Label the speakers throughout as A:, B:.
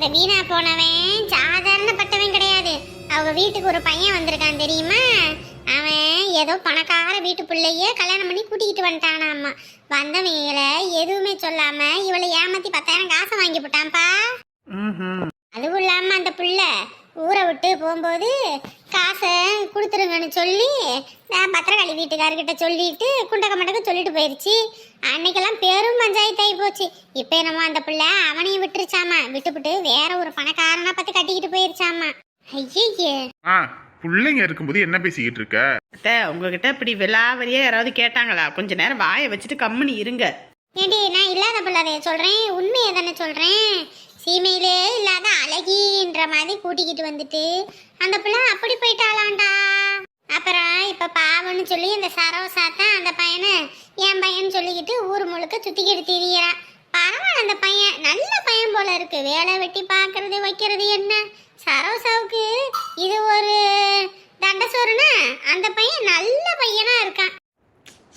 A: இந்த வீணா போனவன் சாதாரணப்பட்டவன் கிடையாது. அவங்க வீட்டுக்கு ஒரு பையன் வந்திருக்கான் தெரியுமா? அவன் ஏதோ பணக்கார வீட்டு பிள்ளைய கல்யாணம் பண்ணி கூட்டிக்கிட்டு வந்துட்டானாம்மா. வந்தவங்கள எதுவுமே சொல்லாம இவளை ஏமாத்தி 10,000 காசை வாங்கி போட்டான்ப்பா. அதுவும் இல்லாம அந்த புள்ள ஊரை விட்டு போகும்போது காசை கொடுத்துருங்கன்னு சொல்லி நான் பத்திரகாளி வீட்டுக்காரர்கிட்ட சொல்லிட்டு குண்டக்க மண்டக்க சொல்லிட்டு போயிடுச்சு. அன்னைக்கெல்லாம் பெரும் பஞ்சாயத்து ஆகி போச்சு. இப்போ என்னமோ அந்த பிள்ளை அவனையும் விட்டுருச்சாமா. விட்டுவிட்டு வேற ஒரு பணக்காரனா பார்த்து கட்டிக்கிட்டு போயிருச்சாமா. ஐயே
B: பிள்ளைங்க இருக்கும்போது என்ன பேசிக்கிட்டு இருக்க?
C: உங்ககிட்ட இப்படி விலாவரியா யாராவது கேட்டாங்களா? கொஞ்ச நேரம் வாயை வச்சுட்டு கம்முனி இருங்க.
A: ஏண்டி, நான் இல்லாத பிள்ளைதைய சொல்றேன், உண்மையை தானே சொல்றேன். சீமையிலே இல்லாத அழகின்ற மாதிரி கூட்டிக்கிட்டு வந்துட்டு அந்த பிள்ளை அப்படி போயிட்டாளாண்டா. அப்புறம் இப்ப பாவன்னு சொல்லி இந்த சரவசாத்தான் அந்த பையனை என் பையன் சொல்லிக்கிட்டு ஊர் முழுக்க சுத்திக்கிட்டு திரியிறான். பரவாயில்ல, அந்த பையன் நல்ல பையன் போல இருக்கு. வேலை வெட்டி பாக்குறது வைக்கிறது என்ன. சரவசாவுக்கு இது ஒரு தண்டசோறுனா அந்த பையன் நல்ல பையனா இருக்கான்.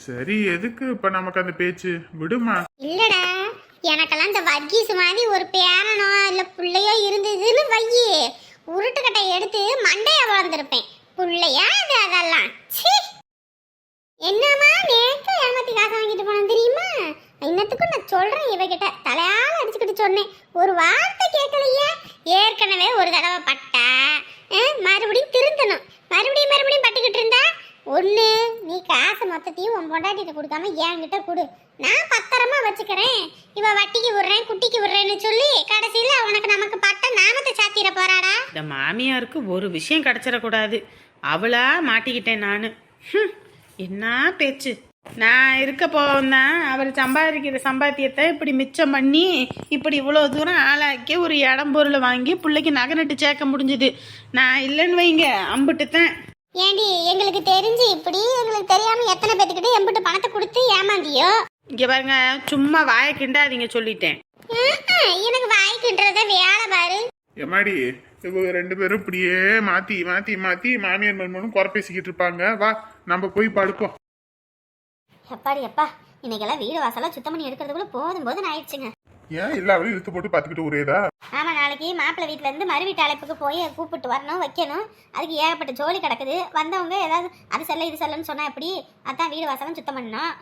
B: சரி, எதுக்கு இப்ப நமக்கு அந்த பேச்சு? விடுமா.
A: இல்லடா, எனக்கெல்லாம் இந்த வர்கீஸ் மாதிரி ஒரு பேரனோ இல்ல பிள்ளையோ இருந்ததுன்னு வையி, உருட்டுக்கட்டை எடுத்து மண்டைய வளர்ந்துருப்பேன். பிள்ளையா அது? அதெல்லாம் என்னமா நேற்று ஏமாத்தி காசை வாங்கிட்டு போனோம் தெரியுமா? இன்னத்துக்கும் நான் சொல்றேன், இவகிட்ட தலையால அடிச்சுக்கிட்டு சொன்னேன், ஒரு வார்த்தை கேட்கலையா? ஏற்கனவே ஒரு தடவை பட்டா மறுபடியும் திருந்தணும். மறுபடியும் பட்டுக்கிட்டு இருந்தா ஒண்ணு நீ காசை மொத்தத்தையும் உன் பொண்டாட்டிட்ட கொடுக்காம என்கிட்ட கொடு, நான் பத்திரமா வச்சுக்கிறேன். இவ வட்டிக்கு விடுறேன் குட்டிக்கு விடுறேன்னு சொல்லி கடைசியில உனக்கு நமக்கு பட்ட நாமத்தை சாத்திர போறாடா.
C: இந்த மாமியாருக்கு ஒரு விஷயம் கிடைச்சிடக்கூடாது. அவளா மாட்டிக்கிட்டேன் நானு. என்ன பேச்சு! நான் இருக்க போவந்தான் அவர் சம்பாதிக்கிற சம்பாத்தியத்தை இப்படி மிச்சம் பண்ணி இப்படி இவ்வளோ தூரம் ஆளாக்கி ஒரு இடம் பொருளை வாங்கி பிள்ளைக்கு நகை நட்டு சேர்க்க முடிஞ்சுது. நான் இல்லைன்னு வைங்க, அம்பிட்டுத்தான்.
A: ஏண்டி, எங்களுக்கு தெரிஞ்சு இப்படி எங்களுக்கு தெரியாம எத்தனை பேத்துக்கிட்ட எம்பிட்டு பணத்தை கொடுத்து ஏமாந்தியோ?
C: இங்க பாருங்க, சும்மா வாயை கிண்டாதீங்க சொல்லிட்டேன்.
A: எனக்கு வாய்க்குன்றத வேலை பாரு.
B: எம்மாடி, இவங்க 2 பேரும் இப்படியே மாத்தி மாத்தி மாத்தி மாமியார் மருமகனும் குறை பேசிக்கிட்டு இருப்பாங்க. வா, நம்ம போய் படுப்போம்.
A: எப்பாடி எப்பா, இன்னைக்கெல்லாம் வீடு வாசலாம் சுத்தம் பண்ணி எடுக்கிறதுக்குள்ள போதும் ஆயிடுச்சுங்க.
B: ஏன் எல்லாவரையும் இழுத்து போட்டு பார்த்துக்கிட்டு ஒரேதா?
A: ஆமா, நாளைக்கு மாப்பிள்ளை வீட்டுல இருந்து மறு வீட்டு அழைப்புக்கு போய் கூப்பிட்டு வரணும், வைக்கணும். அதுக்கு ஏகப்பட்ட ஜோலி கிடக்குது. வந்தவங்க ஏதாவது அது செல்ல இது செல்லன்னு சொன்னா எப்படி? அதான் வீடு வாசலாம் சுத்தம் பண்ணணும்.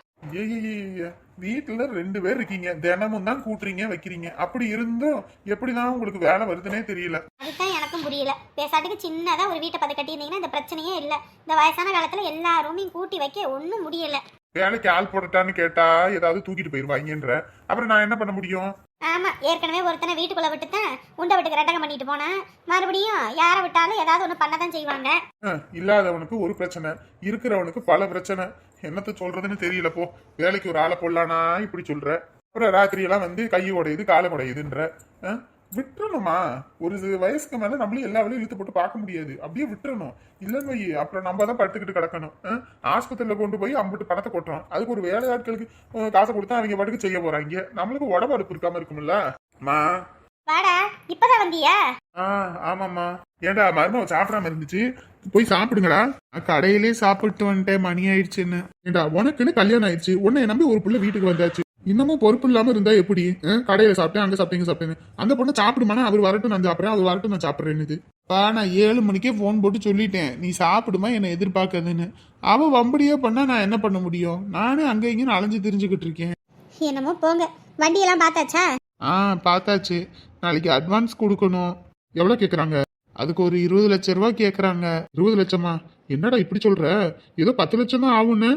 B: வீட்டுல 2 பேர் இருக்கீங்க, தினமும் தான் கூட்டுறீங்க வைக்கிறீங்க. அப்படி இருந்தும் எப்படிதான் உங்களுக்கு வேலை வருதுன்னே தெரியல.
A: அதுதான் எனக்கும் புரியல. பேசாட்டுக்கு சின்னதா ஒரு வீட்டை பத்தி கட்டியிருந்தீங்கன்னா இந்த பிரச்சனையே இல்ல. இந்த வயசான காலத்துல எல்லா ரூமையும் கூட்டி வைக்க ஒன்னும் முடியல.
B: வேலைக்கு ஆள் போடட்டான்னு கேட்டா ஏதாவது தூக்கிட்டு போயிருவாங்கன்ற. அப்புறம் நான் என்ன பண்ண முடியும்?
A: ஆமா, ஏற்கனவே ஒருத்தனை வீட்டுக்குள்ள விட்டுத்தான் உண்டை விட்டுக்கு ரெட்டகம் பண்ணிட்டு போனேன். மறுபடியும் யாரை விட்டாலும் ஏதாவது ஒண்ணு பண்ணதான் செய்வாங்க.
B: இல்லாதவனுக்கு ஒரு பிரச்சனை, இருக்கிறவனுக்கு பல பிரச்சனை. என்னத்த சொல்றதுன்னு தெரியல. போ, வேலைக்கு ஒரு ஆளை போடலானா இப்படி சொல்ற. அப்புறம் ராத்திரி எல்லாம் வந்து கை உடையுது காலை உடையுதுன்ற. விட்டுறணுமா? ஒரு வயசுக்கு மேல நம்மளும் எல்லா வேலையும் இழுத்து போட்டு பார்க்க முடியாது. அப்படியே விட்டுறணும். இல்லைன்னு வை, அப்புறம் நம்ம தான் படுத்துக்கிட்டு கிடக்கணும். ஆஸ்பத்திரியில கொண்டு போய் அம்பிட்டு பணத்தை கொட்டுறோம். அதுக்கு ஒரு வேலையாட்களுக்கு காசை கொடுத்தா அவங்க பாட்டுக்கு செய்ய போறாங்க. நம்மளுக்கு உடம்பு அடுப்பு இருக்காம இருக்கும்ல. மா
A: வாடா, இப்பதான் வந்தியா?
B: ஆமாம்மா. ஏண்டா மருமக சாப்பிடாம இருந்துச்சு, போய் சாப்பிடுங்கடா. கடையிலே சாப்பிட்டு வந்துட்டேன், மணி ஆயிடுச்சுன்னு. ஏண்டா உனக்குன்னு கல்யாணம் ஆயிடுச்சு, உன்னை நம்பி ஒரு புள்ள வீட்டுக்கு வந்தாச்சு. இன்னமும் பொறுப்பு இல்லாம இருந்தா எப்படி? கடையில சாப்பிட்டேன், அங்க சாப்பிட்டேங்க சாப்பிட்டேன். அந்த பொண்ணு சாப்பிடுமானா அவர் வரட்டும் நான் சாப்பிட்றேன், அவர் வரட்டும் நான் சாப்பிட்றேன்னு. நான் 7 மணிக்கே போன் போட்டு சொல்லிட்டேன், நீ சாப்பிடுமா என்னை எதிர்பார்க்காதுன்னு. அவ வம்படியே பண்ணா நான் என்ன பண்ண முடியும்? நானே அங்க இங்கன்னு அலைஞ்சு தெரிஞ்சுக்கிட்டு இருக்கேன்.
A: என்னமோ போங்க. வண்டியெல்லாம் பார்த்தாச்சா?
B: பார்த்தாச்சு. நாளைக்கு அட்வான்ஸ் கொடுக்கணும். எவ்வளவு கேக்குறாங்க? அதுக்கு ஒரு 20 லட்சம் ரூபாய் கேக்குறாங்க. 20 லட்சமா? என்னடா இப்படி சொல்ற? ஏதோ 10 லட்சம் தான் ஆகும்னு.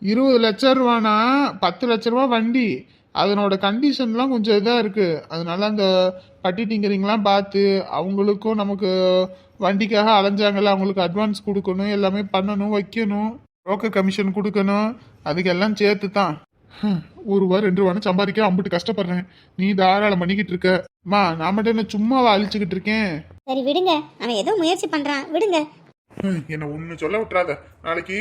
B: 20 லட்சம் ரூபானா 10 லட்சம் ரூபா வண்டி. அதனோட கண்டிஷன்லாம் கொஞ்சம் இதாக இருக்கு. அதனால அந்த பட்டி டிங்கரிங்லாம் பார்த்து அவங்களுக்கும் நமக்கு வண்டிக்காக அலைஞ்சாங்கல்ல, அவங்களுக்கு அட்வான்ஸ் கொடுக்கணும், எல்லாமே பண்ணணும், வைக்கணும், ப்ரோக்கர் கமிஷன் கொடுக்கணும். அதுக்கெல்லாம் சேர்த்து தான் 1 ரூபா 2 ரூபான்னு சம்பாதிக்க அம்பிட்டு கஷ்டப்படுறேன். நீ தாராளம் பண்ணிக்கிட்டு இருக்க. நான் மட்டும் என்ன சும்மாவா அழிச்சுக்கிட்டு இருக்கேன்?
A: சரி விடுங்க, அவன் ஏதோ முயற்சி பண்றான், விடுங்க.
B: என்ன ஒண்ணு சொல்ல விட்டுறாத. நாளைக்கு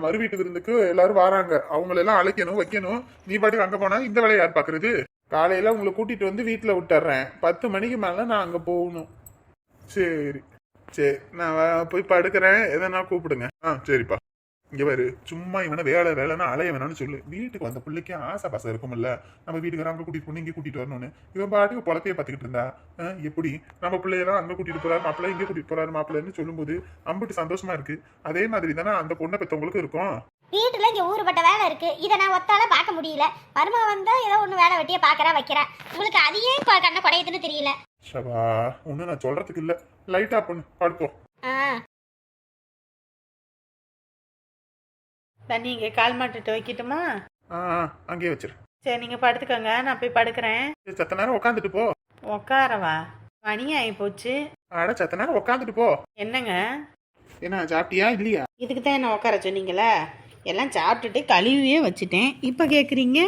B: மறு வீட்டு விருந்துக்கு எல்லாரும் வராங்க, அவங்களெல்லாம் அழைக்கணும் வைக்கணும். நீ பாட்டுக்கு அங்க போனா இந்த வேலையை யார் பாக்குறது? காலையில உங்களை கூட்டிட்டு வந்து வீட்டுல விட்டுறேன். 10 மணிக்கு மேல நான் அங்க போகணும். சரி சரி, நான் போய் படுக்கிறேன். எதனா கூப்பிடுங்க. சரிப்பா. இங்க பாரு, சும்மா இவனை வேலை வேலைன்னு அலைய வேணாம்னு சொல்லு. வீட்டுக்கு வந்த பிள்ளைக்கு ஆசை பாசம் இருக்கும்ல, நம்ம வீட்டுக்கு அங்க கூட்டிட்டு போகணும், இங்க கூட்டிட்டு வரணும்னு. இவன் பாட்டுக்கு பொழப்பைய பாத்துக்கிட்டு இருந்தா எப்படி? நம்ம பிள்ளையெல்லாம் அங்க கூட்டிட்டு போறாரு மாப்பிள்ளை, இங்க கூட்டிட்டு போறாரு மாப்பிள்ளைன்னு சொல்லும்போது அம்பிட்டு சந்தோஷமா இருக்கு. அதே மாதிரி தானே அந்த பொண்ணை பெற்றவங்களுக்கும் இருக்கும்.
A: வீட்டுல இங்க ஊருப்பட்ட வேலை இருக்கு, இதை நான் ஒத்தால பார்க்க முடியல. மருமக வந்தா ஏதோ ஒண்ணு வேலை வெட்டிய பாக்குறா வைக்கிறா. உங்களுக்கு அதையே கண்ண குடையுதுன்னு தெரியல.
B: ஷபா, ஒண்ணு நான் சொல்றதுக்கு இல்ல. லைட்டா பண்ணு, படுப்போம்.
C: தண்ணி இங்கே கால் மாட்டுட்டு வைக்கட்டுமா?
B: அங்கேயே வச்சிரு.
C: சரி நீங்கள் படுத்துக்கோங்க, நான் போய் படுக்கிறேன்.
B: சத்த நேரம் உட்காந்துட்டு போ.
C: உட்காரவா? மணி ஆகி போச்சு.
B: அட, சத்த நேரம் உட்காந்துட்டு போ.
C: என்னங்க,
B: என்ன சாப்பிட்டியா இல்லையா?
C: இதுக்கு தான் என்ன உட்கார சொன்னீங்களா? எல்லாம் சாப்பிட்டுட்டு கழுவியே வச்சுட்டேன், இப்போ கேட்குறீங்க?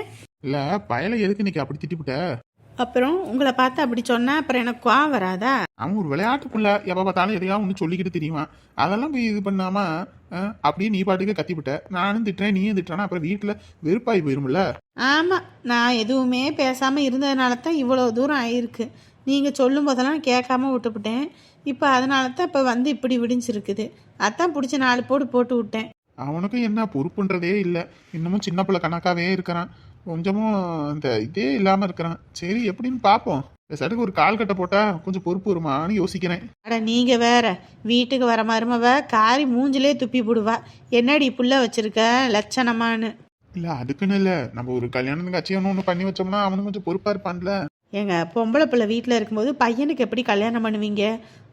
B: இல்ல, பயலை எதுக்கு இன்னைக்கு அப்படி திட்டிவிட்ட?
C: அப்புறம் உங்களை பார்த்து அப்படி சொன்னா அப்புறம் எனக்கு கோவம் வராதா?
B: அவன் ஒரு விளையாட்டுக்குள்ள எப்ப பார்த்தாலும் எதையாவது ஒன்று சொல்லிக்கிட்டு தெரியுமா? அதெல்லாம் போய் இது பண்ணாம அப்படியே நீ பாட்டுக்கு கத்திவிட்ட. நானும் திட்டுறேன், நீயும் திட்டுறானா, அப்புறம் வீட்டுல வெறுப்பாகி போயிரும்ல.
C: ஆமாம், நான் எதுவுமே பேசாமல் இருந்ததுனால தான் இவ்வளோ தூரம் ஆயிருக்கு. நீங்கள் சொல்லும் போதெல்லாம் கேட்காம விட்டுவிட்டேன். இப்போ அதனால தான் இப்போ வந்து இப்படி விடிஞ்சிருக்குது. அதான் பிடிச்ச 4 போடு போட்டு விட்டேன்.
B: அவனுக்கும் என்ன பொறுப்புன்றதே இல்லை. இன்னமும் சின்ன பிள்ளை கணக்காவே இருக்கிறான். கொஞ்சமும் இந்த இதே இல்லாம இருக்கிறான். சரி, எப்படின்னு பார்ப்போம். சட்டுக்கு ஒரு கால் கட்டை போட்டா கொஞ்சம் பொறுப்பு வருமானு யோசிக்கிறேன்.
C: அட நீங்கள் வேற, வீட்டுக்கு வர மருமவ காரி மூஞ்சிலே துப்பி போடுவா. என்னடி புள்ள வச்சிருக்க லட்சணமானு.
B: இல்ல, அதுக்குன்னு இல்ல. நம்ம ஒரு கல்யாணத்துக்கு கட்சியான ஒன்று பண்ணி வச்சோம்னா அவனுக்கு கொஞ்சம் பொறுப்பா இருப்பான்ல.
C: ஏங்க, பொம்பளை பிள்ளை வீட்டில் இருக்கும்போது பையனுக்கு எப்படி கல்யாணம் பண்ணுவீங்க?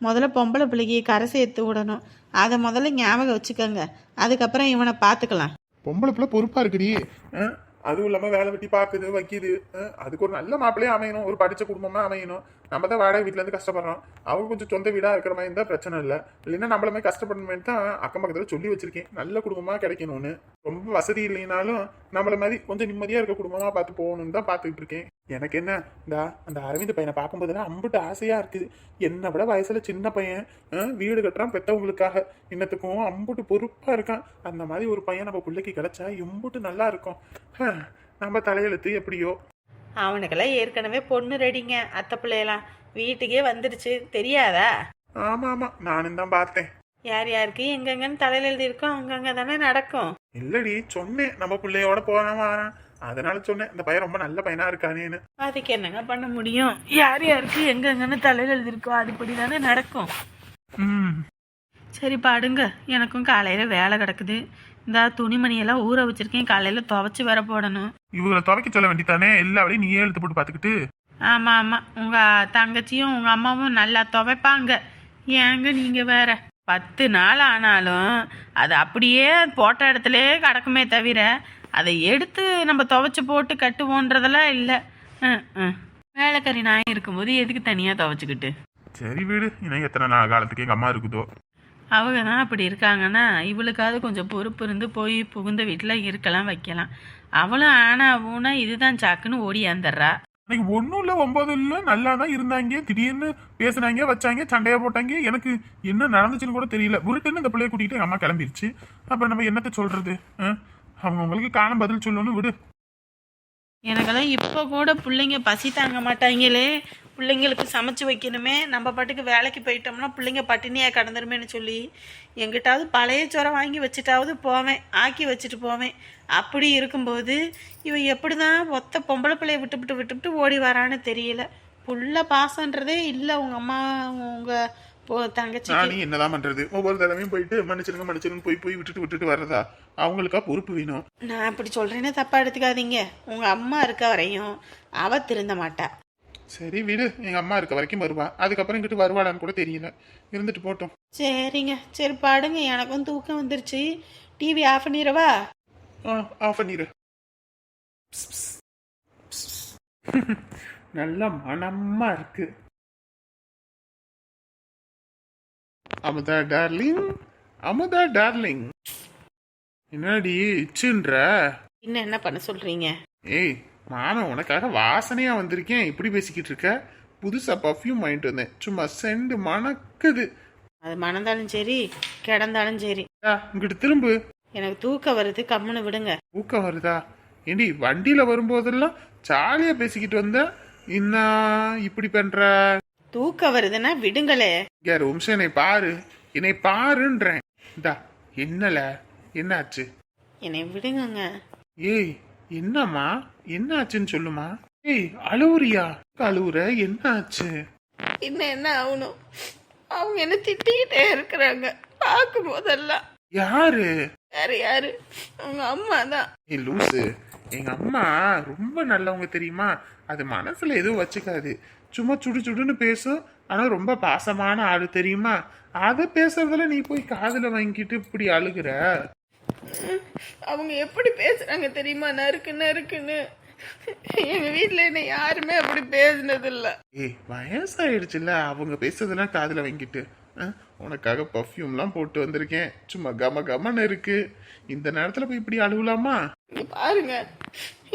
C: முதல்ல பொம்பளை பிள்ளைக்கு கரை சேர்த்து விடணும். அதை முதல்ல ஞாபகம் வச்சுக்கோங்க. அதுக்கப்புறம் இவனை பார்த்துக்கலாம்.
B: பொம்பளை பிள்ளை பொறுப்பா இருக்குடி. அதுவும் இல்லாம வேலை வெட்டி பாக்குது வைக்கிது. அதுக்கு ஒரு நல்ல மாப்பிள்ளையே அமையணும், ஒரு படிச்ச குடும்பமா அமையணும். நம்ம தான் வாடகை வீட்டுல இருந்து கஷ்டப்படுறோம். அவங்க கொஞ்சம் சொந்த வீடா இருக்கிற மாதிரி இருந்தா பிரச்சனை இல்லை. இல்லைன்னா நம்மளமே கஷ்டப்படணுமே தான் அக்கம் பக்கத்துல சொல்லி வச்சிருக்கேன். நல்ல குடும்பமா கிடைக்கணும்னு. ரொம்ப வசதி இல்லைனாலும் நம்மள மாதிரி கொஞ்சம் நிம்மதியா இருக்க குடும்பமா பார்த்து போகணும்னு தான் பார்த்துக்கிட்டு இருக்கேன். எனக்கு என்ன, அந்த அரவிந்த் பையனை பார்க்கும்போதுலாம் அம்புட்டு ஆசையா இருக்குது. என்னை விட வயசுல சின்ன பையன், வீடு கட்டுறான் பெத்தவங்களுக்காக. இன்னத்துக்கும் அம்புட்டு பொறுப்பா இருக்கான். அந்த மாதிரி ஒரு பையன் நம்ம பிள்ளைக்கு கிடைச்சா எம்புட்டு நல்லா இருக்கும். நம்ம தலையெழுத்து எப்படியோ.
C: அவனுக்கெல்லாம் ஏற்கனவே பொண்ணு ரெடிங்க. அத்தை பிள்ளையெல்லாம் வீட்டுக்கே வந்துடுச்சு, தெரியாதா?
B: ஆமா ஆமா, நானும் தான் பார்த்தேன்.
C: யார் யாருக்கு எங்கெங்கன்னு தலையில் எழுதியிருக்கோம், அங்கங்கே தானே நடக்கும்.
B: இல்லடி, சொன்னேன் நம்ம பிள்ளையோட போறான் வாரான். அதனால சொன்னேன் இந்த பையன் ரொம்ப நல்ல பையனா இருக்கானேன்னு.
C: அதுக்கு என்னங்க பண்ண முடியும்? யார் யாருக்கு எங்கெங்கன்னு தலையில் எழுதியிருக்கோ அதுபடி தானே நடக்கும். சரி பாடுங்க, எனக்கும் காலையில் வேலை கிடக்குது. இந்த துணிமணியெல்லாம் ஊற வச்சிருக்கேன், காலையில் துவைச்சி வர போடணும்.
B: இவங்களை துவைக்க சொல்ல வேண்டித்தானே, எல்லா வழியும் நீயே எழுத்து போட்டு பார்த்துக்கிட்டு.
C: ஆமாம் ஆமாம், உங்கள் தங்கச்சியும் உங்கள் அம்மாவும் நல்லா துவைப்பாங்க. ஏங்க நீங்கள் வேற. 10 நாள் ஆனாலும் அது அப்படியே போட்ட இடத்துல கிடக்குமே தவிர அதை எடுத்து நம்ம துவைச்சி போட்டு கட்டுவோன்றதெல்லாம் இல்லை. வேலைக்கறி நான் இருக்கும்போது எதுக்கு தனியாக துவைச்சிக்கிட்டு?
B: சரி வீடு, இன்னும் எத்தனை நாள் காலத்துக்கு எங்கள் அம்மா இருக்குதோ.
C: அவங்க தான் அப்படி இருக்காங்கன்னா இவளுக்காவது கொஞ்சம் பொறுப்பு இருந்து போய் புகுந்த வீட்டில் இருக்கலாம் வைக்கலாம். அவளும் ஆனா ஊனா இதுதான் சாக்குன்னு ஓடியாந்துடுறா.
B: அன்னைக்கு 1 இல்லை 9 இல்லை நல்லா தான் இருந்தாங்க. திடீர்னு பேசுனாங்க, வச்சாங்க, சண்டையா போட்டாங்க. எனக்கு என்ன நடந்துச்சுன்னு கூட தெரியல. உருட்டுன்னு இந்த பிள்ளைய கூட்டிகிட்டு எங்கள் அம்மா கிளம்பிருச்சு. அப்புறம் நம்ம என்னத்தை சொல்றது? அவங்களுக்கு காலம் பதில் சொல்லணும், விடு.
C: எனக்கெல்லாம் இப்போ கூட பிள்ளைங்க பசி தாங்க மாட்டாங்களே, பிள்ளைங்களுக்கு சமைச்சு வைக்கணுமே, நம்ம பாட்டுக்கு வேலைக்கு போயிட்டோம்னா பிள்ளைங்க பட்டினியாக கடந்துருமேன்னு சொல்லி எங்கிட்டாவது பழைய சோறை வாங்கி வச்சுட்டாவது போவேன், ஆக்கி வச்சுட்டு போவேன். அப்படி இருக்கும்போது இவன் எப்படி தான் ஒத்த பொம்பளை பிள்ளைய விட்டுவிட்டு ஓடி வரான்னு தெரியல. புள்ள பாசன்றதே இல்லை உங்கள் அம்மா உங்கள் தங்கச்சி.
B: நீ என்னதான் பண்றது? ஒவ்வொரு தடவையும் போயிட்டு மன்னிச்சிருங்க போய் விட்டுட்டு வர்றதா? அவங்களுக்கா பொறுப்பு வேணும்.
C: நான் அப்படி சொல்றேன்னு தப்பா எடுத்துக்காதீங்க. உங்க அம்மா இருக்க வரையும் அவ திருந்த மாட்டா.
B: சரி வீடு, எங்க அம்மா இருக்க வரைக்கும் வருவா. அதுக்கப்புறம் இங்கிட்டு வருவாளான்னு கூட தெரியல. இருந்துட்டு போட்டோம்.
C: சரிங்க, சரி பாடுங்க, எனக்கும் தூக்கம் வந்துருச்சு. TV off பண்ணிடவா?
B: ஆஃப் பண்ணிடு. நல்ல மனமா இருக்கு. அமுதா டார்லிங், என்னடி இச்சுன்ற?
C: இன்னும் என்ன பண்ண சொல்றீங்க?
B: ஏய், நானும் உனக்காக வாசனையா வந்திருக்கேன். இப்படி பேசிக்கிட்டு இருக்க? புதுசா பர்ஃப்யூம் வாங்கிட்டு வந்தேன், சும்மா செண்டு மணக்குது.
C: அது மணந்தாலும் சரி கிடந்தாலும் சரி.
B: இங்கிட்டு திரும்பு.
C: எனக்கு தூக்கம் வருது, கம்முன்னு விடுங்க.
B: தூக்கம் வருதா? ஏண்டி வண்டியில வரும்போதெல்லாம் ஜாலியா பேசிக்கிட்டு வந்த, இன்னும் இப்படி பண்ற?
C: தூக்கம் வருதுன்னா விடுங்களே.
B: யார் உம்ச, என்னை பாருன்றேன். இந்தா, என்னல என்னாச்சு?
C: என்னை விடுங்கங்க.
B: ஏய் என்னம்மா, என்ன ஆச்சுன்னு சொல்லுமா. ஏய் அழுவுறியா? அழுவுற, என்ன ஆச்சு?
C: இன்னும் என்ன ஆகணும்? அவங்க என்ன திட்டிக்கிட்டே இருக்கிறாங்க பார்க்கும் போதெல்லாம்.
B: யாரு?
C: வேற யாரு? அவங்க அம்மா தான்.
B: ஏய் லூசு, எங்க அம்மா ரொம்ப நல்லவங்க தெரியுமா? அது மனசுல எதுவும் வச்சுக்காது, சும்மா சுடு சுடுன்னு பேசும். ஆனா ரொம்ப பாசமான ஆளு தெரியுமா? அதை பேசுறதுல நீ போய் காதுல வாங்கிட்டு இப்படி அழுகுற.
C: அவங்க எப்படி பேசுறாங்க தெரியுமா? நறுக்கு நறுக்குன்னு. எங்க வீட்டுல என்ன யாருமே அப்படி பேசினது இல்ல.
B: ஏய் வயசாயிடுச்சுல்ல, அவங்க பேசுறதெல்லாம் காதுல வாங்கிட்டு. உனக்காக பர்ஃப்யூம்லாம் போட்டு வந்திருக்கேன், சும்மா கம கமன்னு இருக்கு. இந்த நேரத்துல போய் இப்படி அழுவலாமா?
C: இங்க பாருங்க,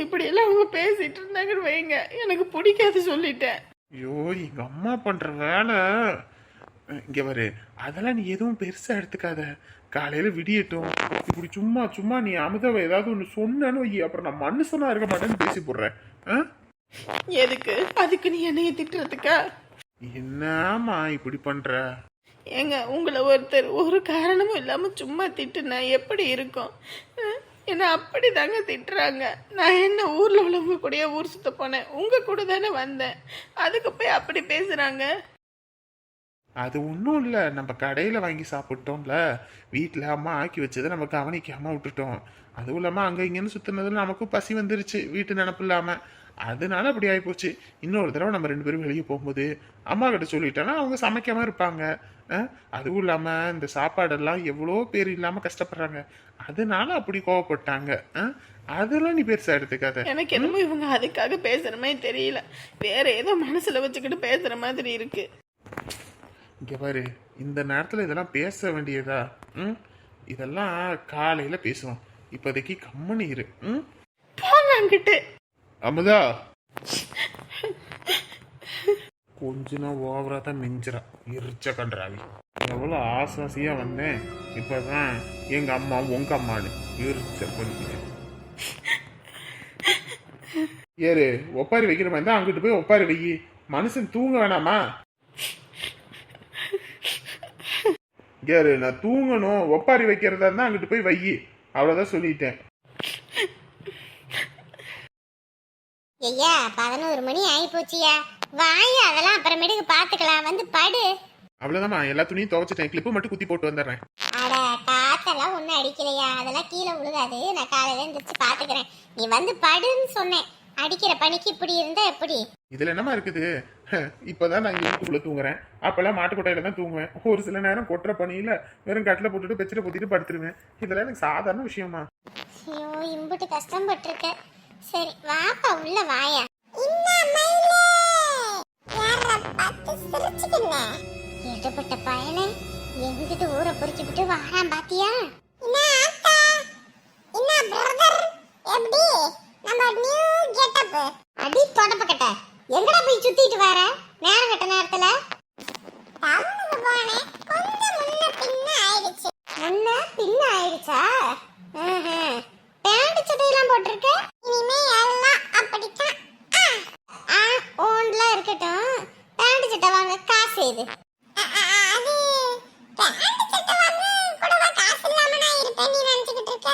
C: இப்படி எல்லாம் அவங்க பேசிட்டு இருந்தாங்கன்னு வைங்க, எனக்கு பிடிக்காது சொல்லிட்டேன்.
B: ஐயோ எங்க அம்மா பண்ற வேலை. இங்க வரு, அதெல்லாம் நீ எதுவும் பெருசா எடுத்துக்காத. காலையில விடியட்டும், இப்படி சும்மா சும்மா நீ அமுதாவை ஏதாவது ஒண்ணு சொன்னேன்னு வை, அப்புறம் நான் மனுஷனா இருக்க மாட்டேன்னு பேசி போடுறேன்.
C: எதுக்கு? அதுக்கு நீ என்னைய திட்டுறதுக்கா?
B: என்னம்மா இப்படி பண்ற?
C: ஏங்க, உங்களை ஒருத்தர் ஒரு காரணமும் இல்லாம சும்மா திட்டுனா எப்படி இருக்கும்? என்ன அப்படி தாங்க திட்டுறாங்க. நான் என்ன ஊர்ல உள்ளவங்க கூடயே ஊர் சுத்த போனேன், உங்க கூட தானே வந்தேன், அதுக்கு போய் அப்படி பேசுறாங்க.
B: அது ஒன்றும் இல்லை, நம்ம கடையில் வாங்கி சாப்பிட்டோம்ல, வீட்டில் அம்மா ஆக்கி வச்சதை நம்ம கவனிக்காமல் விட்டுட்டோம். அதுவும் இல்லாமல் அங்கே இங்கேன்னு சுற்றுனதில் நமக்கும் பசி வந்துருச்சு, வீட்டு நினப்பு இல்லாமல். அதனால அப்படி ஆகிப்போச்சு. இன்னொரு தடவை நம்ம 2 பேரும் வெளியே போகும்போது அம்மா கிட்ட சொல்லிட்டோன்னா அவங்க சமைக்காமல் இருப்பாங்க. அதுவும் இல்லாமல் இந்த சாப்பாடெல்லாம் எவ்வளோ பேர் இல்லாமல் கஷ்டப்படுறாங்க, அதனால அப்படி கோவப்பட்டாங்க. அதெல்லாம் நீ பெருசாக எடுத்துக்காத.
C: எனக்கு என்னமோ இவங்க அதுக்காக பேசுறமே தெரியல, வேற ஏதோ மனசுல வச்சுக்கிட்டு பேசுற மாதிரி இருக்கு.
B: இங்கே பாரு, இந்த நேரத்தில் இதெல்லாம் பேச வேண்டியதா? இதெல்லாம் காலையில் பேசுவோம், இப்போதைக்கு கம்மனி இரு.
C: போங்க அங்கிட்டு.
B: அமுதா கொஞ்சம் ஓவரா தான் மிஞ்சிரா, எரிச்ச கன்றாவி. எவ்வளோ ஆசாசியா வந்தேன், இப்பதான் எங்க அம்மா உங்க அம்மானு எரிச்ச பண்ணிக்கிட்டேன். ஏறு, ஒப்பாரி வைக்கிற மாதிரி தான் அங்கிட்டு போய் ஒப்பாரி வை. மனுஷன் தூங்க வேணாமா? ஏறு, நான் தூங்கணும், ஒப்பாரி வைக்கிறதா இருந்தா அங்கிட்டு போய் வை, அவ்வளவுதான் சொல்லிட்டேன்.
A: ஐயா 11 மணி ஆகி போச்சியா, வாயா, அதெல்லாம் அப்புறமேட்டுக்கு பாத்துக்கலாம், வந்து படு.
B: அவ்வளவுதாம்மா, எல்லா துணியும் துவைச்சிட்டேன், கிளிப்பு மட்டும் குத்தி போட்டு வந்துடுறேன்.
A: அட காத்தெல்லாம் ஒன்றும் அடிக்கலையா, அதெல்லாம் கீழே விழுகாது, நான் காலையில எழுந்திரிச்சு பாத்துக்கிறேன். நீ வந்து படுன்னு சொன்னேன், அடிக்கிற பனிக்கு இப்படி இருந்தா எப்படி?
B: இதுல என்னமா இருக்குது? இப்பதான் நான் வீட்டுக்குள்ள தூங்குறேன், அப்பெல்லாம் மாட்டுக்கொட்டையில தான் தூங்குவேன். ஒரு சில நேரம் கொட்டுற பனியில வெறும் கட்டில போட்டுட்டு பெச்சில பொத்திட்டு படுத்துருவேன். இதெல்லாம் எனக்கு சாதாரண விஷயமா?
A: ஐயோ இம்புட்டு கஷ்டப்பட்டிருக்க. சரி வாப்பா உள்ள வாயா. ஏகப்பட்ட பயனை எங்கிட்டு ஊரை பொறிச்சு விட்டு வாரான் பாத்தியா? அடி தொடப்பக்கட்ட, எங்கடா போய் சுத்திட்டு வர நேரம் கட்ட நேரத்துல? முன்ன பின்ன ஆயிடுச்சா? பேண்ட் சட்டையெல்லாம் போட்டிருக்க, இனிமே எல்லாம் அப்படித்தான். ஓன்ல இருக்கட்டும், பேண்ட் சட்டை வாங்க காசு இது. அது பேண்ட் சட்டை வாங்க கூடவா காசு இல்லாம நான் இருப்பேன் நீ நினைச்சிட்டு இருக்க?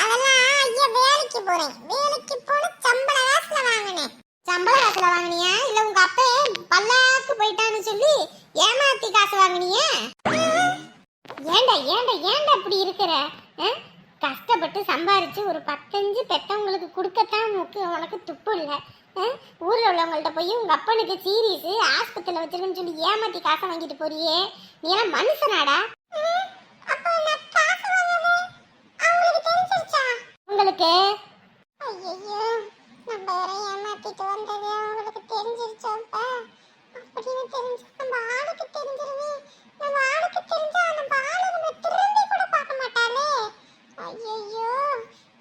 A: அதெல்லாம் ஐயா வேலைக்கு போறேன், வேலைக்கு போன சம்பள காசுல வாங்கினேன். சம்பள காசுல வாங்கினியா இல்ல உங்க அப்பா பல்லாக்கு போயிட்டான்னு சொல்லி ஏமாத்தி காசு வாங்கினியா? ஏண்டா ஏண்டா ஏண்டா இப்படி இருக்கிற? கஷ்டப்பட்டு சம்பாரிச்சு ஒரு 15 பெத்தவங்களுக்கு கொடுக்கத்தான் உனக்கு துப்பு இல்லை. ஊர்ல உள்ளவங்கள்ட்ட போய் உங்க அப்பனுக்கு சீரியஸ் ஆஸ்பத்திரியில வச்சிருக்குன்னு சொல்லி ஏமாத்தி காசை வாங்கிட்டு போறியே, நீ எல்லாம் மனுஷனாடா? உங்களுக்கு ஐயோ நம்ம வேற ஏமாத்திட்டு வந்தது அவங்களுக்கு தெரிஞ்சிருச்சோப்பா. அப்படின்னு தெரிஞ்சு நம்ம ஆளுக்கு தெரிஞ்சிருவே, நம்ம ஆளுக்கு தெரிஞ்சா நம்ம ஆளு நம்ம திரும்பி கூட பார்க்க மாட்டாளே. ஐயோ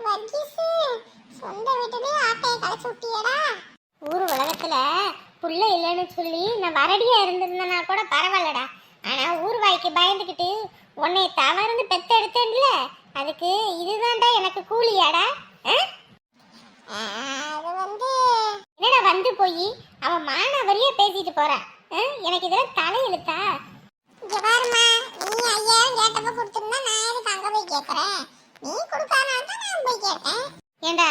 A: வர்கீஸு, சொந்த வீட்டுல ஆட்டையை கழிச்சு விட்டியடா. ஊர் உலகத்துல புள்ள இல்லைன்னு சொல்லி நான் வரடியா இருந்திருந்தேன்னா கூட பரவாயில்லடா, ஆனா ஊர்வாய்க்கு பயந்துக்கிட்டு உன்னை தவறுந்து பெத்த எடுத்தேன்ல, அதுக்கு இதுதான்டா எனக்கு கூலியாடா. அது வந்து என்னடா வந்து போய் அவன் மானாவரியா பேசிட்டு போறா, எனக்கு இதெல்லாம் தலை இழுத்தா? இங்க பாருமா, நீ ஐயா கேட்டப்ப கொடுத்துருந்தா நான் எதுக்கு அங்க போய் கேக்குறேன்? நீ கொடுக்காம தான் நான் போய் கேட்டேன். ஏண்டா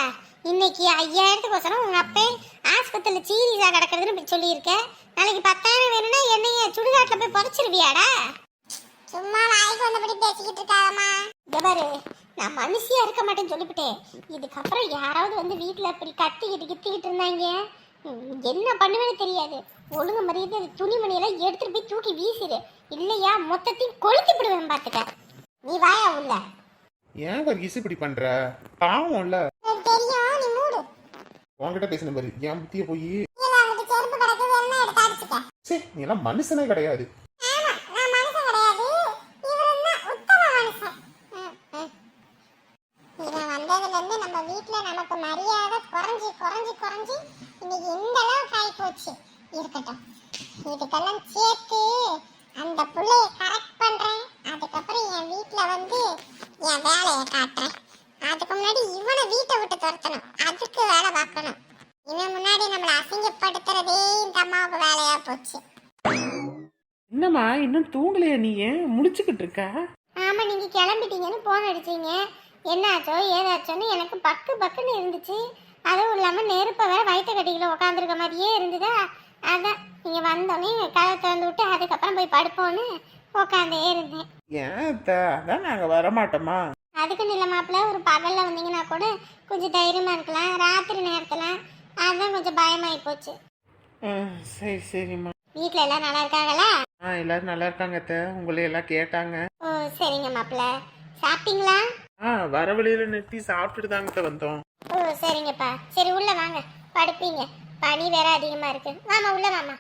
A: இன்னைக்கு 5000த்துக்கோசரம் உங்க அப்பே ஆஸ்பத்திரியில சீரியஸா கிடக்குறதுன்னு போய் சொல்லியிருக்க. நாளைக்கு 10,000 வேணும்னா என்னைய சுடுகாட்டுல போய் புதைச்சிருவியாடா? சும்மா வாய்க்கு வந்தபடி பேசிக்கிட்டு இருக்காதம்மா. பாரு, நான் மனுஷியா இருக்க மாட்டேன்னு சொல்லிவிட்டேன். இதுக்கப்புறம் யாராவது வந்து வீட்டுல அப்படி கத்திக்கிட்டு இருந்தாங்க, என்ன பண்ணுவேன்னு தெரியாது. ஒழுங்கு மரியாதை துணிமணியெல்லாம் எடுத்துட்டு போய் தூக்கி வீசிடு, இல்லையா மொத்தத்தையும் கொளுத்தி விடுவேன் பாத்துக்க. நீ வாயா உள்ள.
B: ஏன் வர்கீஸ் இப்படி பண்ற? பாவம் இல்ல.
A: தெரியும், நீ மூடு.
B: உன்கிட்ட பேசின பாரு, என் புத்திய போய்
A: செருப்பு கிடக்கு, வேணா எடுத்து அடிச்சுக்க.
B: சரி, நீ எல்லாம் மனுஷனே கிடையாது.
A: ஆமா, நான் மனுஷன் கிடையாது. இவன் தான் உத்தம மனுஷன். இவன் வந்ததுல இருந்து நம்ம வீட்ல நமக்கு மரியாதை குறைஞ்சி இன்னைக்கு இந்த அளவுக்கு ஆகி போச்சு. இருக்கட்டும், இதுக்கெல்லாம் சேர்த்து அந்த புள்ளைய கரெக்ட் பண்றேன். அதுக்கப்புறம் என் வீட்ல வந்து என் வேலையை காட்டுறேன். அதுக்கு முன்னாடி இவனை வீட்டை விட்டு துரத்தணும், அதுக்கு வேலை பார்க்கணும். இவன் முன்னாடி நம்மளை அசிங்கப்படுத்துறதே இந்த அம்மாவுக்கு வேலையா போச்சு.
C: என்னம்மா இன்னும் தூங்கலையா? நீ முடிச்சுக்கிட்டு இருக்க?
A: ஆமா, நீங்க கிளம்பிட்டீங்கன்னு போன் அடிச்சீங்க. என்னாச்சோ ஏதாச்சோன்னு எனக்கு பக்குன்னு இருந்துச்சு. அதுவும் இல்லாம நெருப்ப வேற வயிற்று கட்டிக்கல உட்காந்துருக்க மாதிரியே இருந்ததா. அதான் நீங்க வந்தோடனே கதை திறந்து விட்டு அதுக்கப்புறம் போய் படுப்போன்னு உட்காந்தே இருந்தேன்.
C: ஏன் அதான் நாங்க வரமாட்டோமா?
A: அதுக்குன்னு இல்லை மாப்பிள்ள, ஒரு பகல்ல வந்தீங்கன்னா கூட கொஞ்சம் தைரியமா இருக்கலாம். ராத்திரி நேரத்துல அதான் கொஞ்சம் பயமாயி போச்சு.
C: சரி சரிம்மா.
A: வீட்டுல எல்லாம் நல்லா இருக்காங்களா?
C: எல்லாரும் நல்லா இருக்காங்க அத்தை. உங்களை எல்லாம் கேட்டாங்க.
A: ஓ சரிங்க மாப்பிள்ள. சாப்பிட்டீங்களா?
C: வர வழியில நிறுத்தி சாப்பிட்டுட்டு தாங்க வந்தோம்.
A: ஓ சரிங்கப்பா. சரி உள்ள வாங்க, படுப்பீங்க. பனி வேற அதிகமா இருக்கு. வாமா உள்ள வாமா.